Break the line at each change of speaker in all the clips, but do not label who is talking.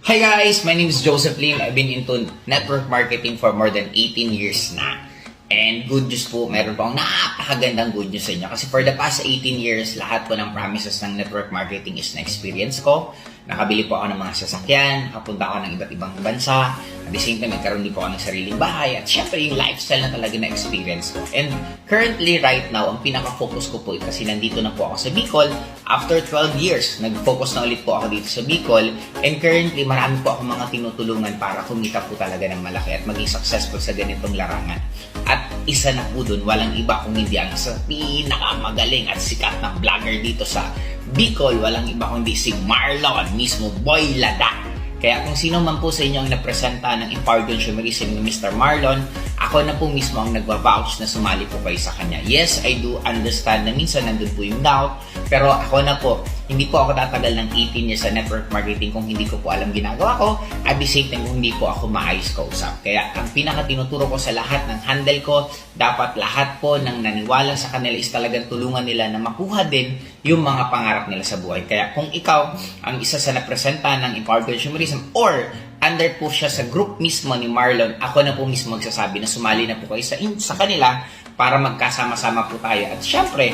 Hi guys, my name is Joseph Lim. I've been into network marketing for more than 18 years na. And good news po, meron po akong napakagandang good news sa inyo. Kasi for the past 18 years, lahat po ng promises ng network marketing is na-experience ko. Nakabili po ako ng mga sasakyan, nakapunta ako ng iba't ibang bansa. At the same time, nagkaroon din po ako ng sariling bahay. At syempre, yung lifestyle na talaga na-experience ko. And currently, right now, ang pinaka-focus ko po kasi nandito na po ako sa Bicol. After 12 years, nag-focus na ulit po ako dito sa Bicol. And currently, marami po akong mga tinutulungan para kumita po talaga ng malaki at maging successful sa ganitong larangan. At isa na po dun, walang iba kung hindi ang sa pinakamagaling at sikat na vlogger dito sa Bicol. Walang iba kundi si Marlon, mismo Boy Lada. Kaya kung sino man po sa inyo ang napresenta ng Empowered Consumerism ni Mr. Marlon, ako na po mismo ang nagva-vouch na sumali po kayo sa kanya. Yes, I do understand na minsan nandun po yung doubt, pero ako na po, hindi po ako tatagal ng 18 years sa network marketing kung hindi ko po alam ginagawa ko, at the same time kung hindi po ako maayos kausap. Kaya ang pinaka-tinuturo ko sa lahat ng handle ko, dapat lahat po ng naniwala sa kanila is talagang tulungan nila na makuha din yung mga pangarap nila sa buhay. Kaya kung ikaw ang isa sa napresenta ng Empowered Consumerism or under po siya sa group mismo ni Marlon, ako na po mismo magsasabi na sumali na po kayo sa kanila para magkasama-sama po tayo. At syempre,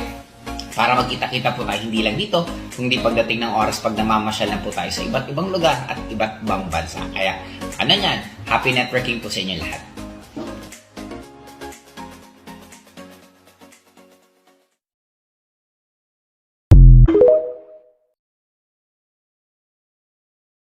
para magkita-kita po tayo hindi lang dito, kundi pagdating ng oras pag namamasyal na po tayo sa iba't ibang lugar at iba't ibang bansa. Kaya ano yan, happy networking po sa inyo lahat.